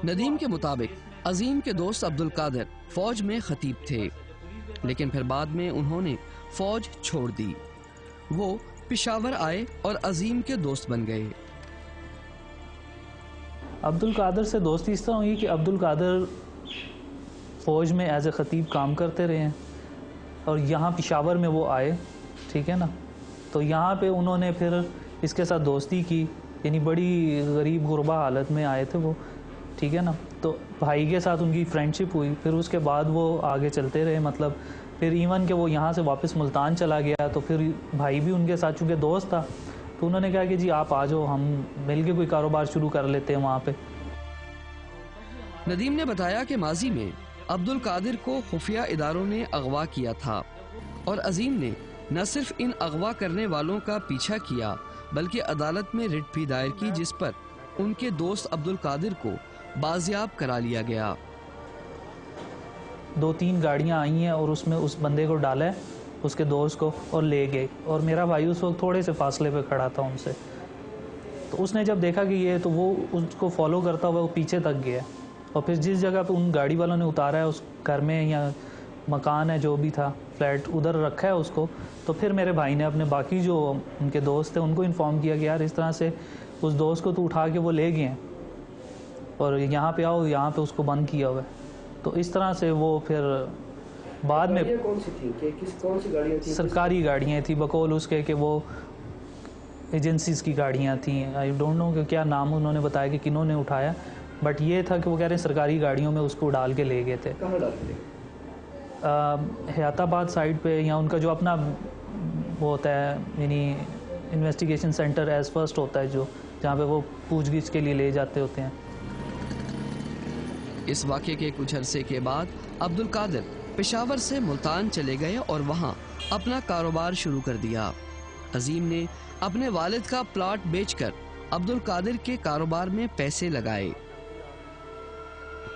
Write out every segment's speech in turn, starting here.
नदीम के मुताबिक अजीम के दोस्त अब्दुल कादिर फौज में खतीब थे, लेकिन फिर बाद में उन्होंने फौज छोड़ दी। वो पेशावर आए और अजीम के दोस्त बन गए। अब्दुल कादिर से दोस्ती इस तरह हुई कि अब्दुल कादिर फ़ौज में एज ए ख़तीब काम करते रहे हैं और यहाँ पेशावर में वो आए, ठीक है ना। तो यहाँ पे उन्होंने फिर इसके साथ दोस्ती की, यानी बड़ी गरीब गुरबा हालत में आए थे वो, ठीक है ना। तो भाई के साथ उनकी फ्रेंडशिप हुई, फिर उसके बाद वो आगे चलते रहे, मतलब फिर इवन के वो यहाँ से वापस मुल्तान चला गया, तो फिर भाई भी उनके साथ चूँकि दोस्त था तो उन्होंने कहा कि जी आप आ जाओ, हम मिल के कोई कारोबार शुरू कर लेते हैं वहाँ पे। नदीम ने बताया कि माजी में अब्दुल कादिर को खुफिया इदारों ने अगवा किया था और अजीम ने न सिर्फ इन अगवा करने वालों का पीछा किया बल्कि अदालत में रिट भी दायर की, जिस पर उनके दोस्त अब्दुल कादिर को बाजियाब करा लिया गया। 2-3 गाड़ियाँ आई हैं और उसमें उस बंदे को डाला है, उसके दोस्त को, और ले गए। और मेरा भाई उस वक्त थोड़े से फासले पे खड़ा था उनसे, तो उसने जब देखा कि ये, तो वो उसको फॉलो करता हुआ वो पीछे तक गया और फिर जिस जगह पे उन गाड़ी वालों ने उतारा है, उस घर में या मकान है जो भी था, फ्लैट, उधर रखा है उसको। तो फिर मेरे भाई ने अपने बाकी जो उनके दोस्त थे उनको इन्फॉर्म किया कि यार इस तरह से उस दोस्त को तो उठा के वो ले गए हैं और यहाँ पे आओ, यहाँ पे उसको बंद किया हुआ है। तो इस तरह से वो फिर बाद में कौन सी थी, कौन सी गाड़ियाँ थी? सरकारी गाड़ियाँ थी, बकौल उसके कि वो एजेंसीज की गाड़ियाँ थी। आई डोंट नो कि क्या नाम उन्होंने बताया कि किन्हों ने उठाया, बट ये था कि वो कह रहे हैं सरकारी गाड़ियों में उसको डाल के ले गए थे। कहाँ डाल के? हयाताबाद साइड पे, या उनका जो अपना वो होता है, यानी इन्वेस्टिगेशन सेंटर एज फर्स्ट होता है, जो जहाँ पे वो पूछगिछ के लिए ले जाते होते हैं। इस वाक़े के कुछ अरसे के बाद अब्दुल कादिर पेशावर से मुल्तान चले गए और वहाँ अपना कारोबार शुरू कर दिया। अजीम ने अपने वालिद का प्लॉट बेचकर अब्दुल कादिर के कारोबार में पैसे लगाए।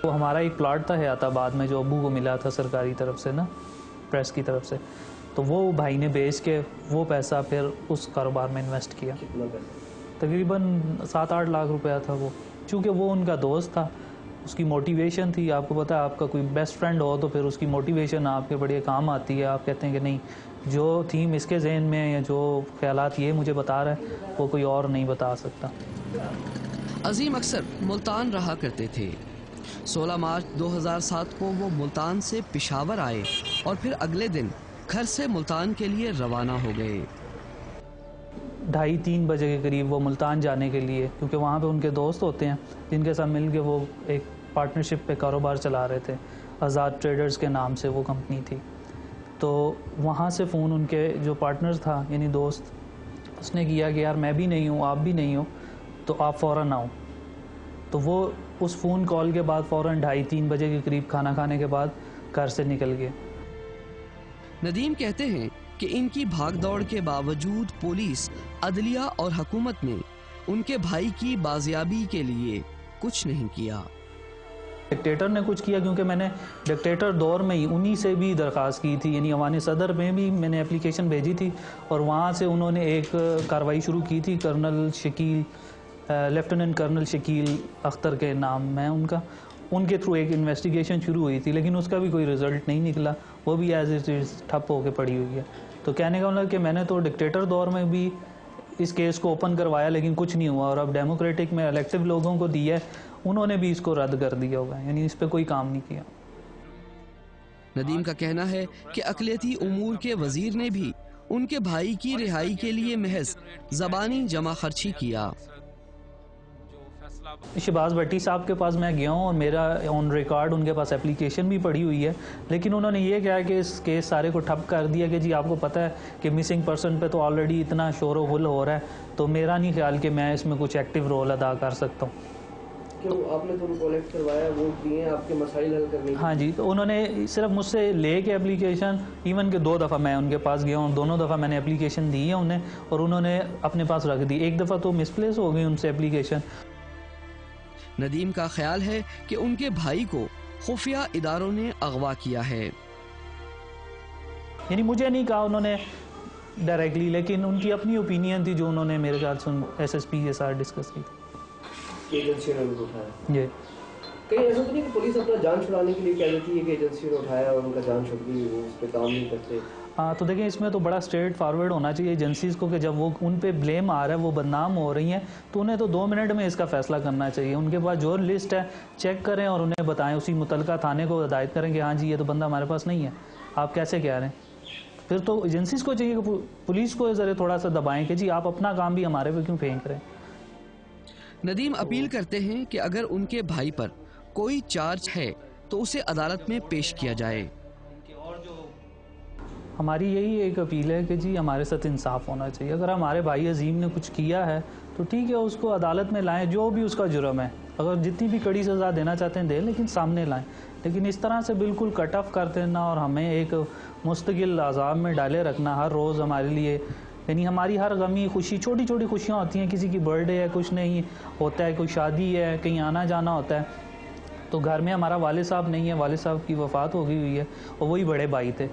वो हमारा एक प्लॉट था हयाताबाद में जो अब्बू को मिला था सरकारी तरफ से ना, प्रेस की तरफ से, तो वो भाई ने बेच के वो पैसा फिर उस कारोबार में इन्वेस्ट किया। कितना पैसा? तकरीबन 7-8 लाख रुपया था वो। चूँकि वो उनका दोस्त था, उसकी मोटिवेशन थी। आपको पता है, आपका कोई बेस्ट फ्रेंड हो तो फिर उसकी मोटिवेशन आपके बड़े काम आती है। आप कहते हैं कि नहीं, जो थीम इसके जहन में या जो ख्यालात ये मुझे बता रहा है वो कोई और नहीं बता सकता। अजीम अक्सर मुल्तान रहा करते थे। 16 मार्च 2007 को वो मुल्तान से पेशावर आए और फिर अगले दिन घर से मुल्तान के लिए रवाना हो गए। 2:30-3 बजे के करीब वो मुल्तान जाने के लिए, क्योंकि वहाँ पे उनके दोस्त होते हैं जिनके साथ मिल के वो एक पार्टनरशिप पे कारोबार चला रहे थे। आज़ाद ट्रेडर्स के नाम से वो कंपनी थी। तो वहाँ से फ़ोन उनके जो पार्टनर था, यानी दोस्त, उसने किया कि यार मैं भी नहीं हूँ, आप भी नहीं हो, तो आप फ़ौरन आओ। तो वो उस फ़ोन कॉल के बाद फ़ौरन 2:30-3 बजे के करीब खाना खाने के बाद घर से निकल गए। नदीम कहते हैं कि इनकी भागदौड़ के बावजूद पुलिस, अदलिया और हुकूमत ने उनके भाई की बाजियाबी के लिए कुछ नहीं किया। डिक्टेटर ने कुछ किया, क्योंकि मैंने डिक्टेटर दौर में ही उन्हीं से भी दरख्वास्त की थी, यानी अवान सदर में भी मैंने एप्लीकेशन भेजी थी और वहाँ से उन्होंने एक कार्रवाई शुरू की थी। Colonel Shakeel, lieutenant colonel Shakeel Akhtar के नाम है उनका, उनके थ्रू एक इन्वेस्टिगेशन शुरू हुई थी, लेकिन उसका भी कोई रिज़ल्ट नहीं निकला। वो भी एज इट इज़ ठप होकर पड़ी हुई है। तो कहने का मतलब कि मैंने तो डिक्टेटर दौर में भी इस केस को ओपन करवाया, लेकिन कुछ नहीं हुआ। और अब डेमोक्रेटिक में इलेक्टिव लोगों को दिया है, उन्होंने भी इसको रद्द कर दिया हुआ है, यानी इस पर कोई काम नहीं किया। नदीम का कहना है कि अक़लियती उमूर के वजीर ने भी उनके भाई की रिहाई के लिए महज ज़बानी जमा खर्ची किया। शहबाज भट्टी साहब के पास मैं गया हूँ और मेरा ऑन रिकॉर्ड उनके पास एप्लीकेशन भी पड़ी हुई है, लेकिन उन्होंने ये कहा कि इस केस सारे को ठप कर दिया कि जी आपको पता है कि मिसिंग पर्सन पे तो ऑलरेडी इतना शोर गुल हो रहा है, तो मेरा नहीं ख्याल कि मैं इसमें कुछ एक्टिव रोल अदा कर सकता हूँ। क्यों आपने तो कलेक्ट करवाया, वोट दिए, आपके मसाइल हल करने? हाँ जी, तो उन्होंने सिर्फ मुझसे ले के एप्लीकेशन, इवन के 2 दफ़ा मैं उनके पास गया हूँ, दोनों दफ़ा मैंने एप्लीकेशन दी है उन्हें और उन्होंने अपने पास रख दी। एक दफ़ा तो मिसप्लेस हो गई उनसे एप्लीकेशन। नदीम का ख्याल है कि उनके भाई को खुफिया इदारों ने अगवा किया है। यानी मुझे नहीं कहा उन्होंने डायरेक्टली, लेकिन उनकी अपनी ओपिनियन थी जो उन्होंने मेरे ख्याल से SSP के साथ डिस्कस की थी। एजेंसी ने उनको उठाया। जी। कहीं ऐसा तो नहीं कि पुलिस अपना जान छुड़ाने के लिए कह देती है कि एजेंसी ने उठाया और उनका जान छुट गई, वो उस पर काम नहीं करते? हाँ, तो देखिए इसमें तो बड़ा स्ट्रेट फॉरवर्ड होना चाहिए एजेंसीज़ को कि जब वो उन पे ब्लेम आ रहा है, वो बदनाम हो रही हैं, तो उन्हें तो 2 मिनट में इसका फैसला करना चाहिए। उनके पास जो लिस्ट है चेक करें और उन्हें बताएं, उसी मुतलका थाने को हिदायत करें कि हाँ जी ये तो बंदा हमारे पास नहीं है, आप कैसे कह रहे हैं। फिर तो एजेंसीज़ को चाहिए कि पुलिस को ज़रा थोड़ा सा दबाएं कि जी आप अपना काम भी हमारे पे क्यों फेंक रहे हैं। नदीम अपील करते हैं कि अगर उनके भाई पर कोई चार्ज है तो उसे अदालत में पेश किया जाए। हमारी यही एक अपील है कि जी हमारे साथ इंसाफ होना चाहिए। अगर हमारे भाई अजीम ने कुछ किया है तो ठीक है, उसको अदालत में लाएं, जो भी उसका जुर्म है, अगर जितनी भी कड़ी सज़ा देना चाहते हैं दें, लेकिन सामने लाएं। लेकिन इस तरह से बिल्कुल कट ऑफ कर देना और हमें एक मुस्तकिल अज़ाब में डाले रखना हर रोज़ हमारे लिए, यानी हमारी हर गमी खुशी, छोटी छोटी खुशियाँ होती हैं, किसी की बर्थडे है, कुछ नहीं होता है, कोई शादी है, कहीं आना जाना होता है, तो घर में हमारा वालिद साहब नहीं है, वालिद साहब की वफ़ात हो गई हुई है और वही बड़े भाई थे।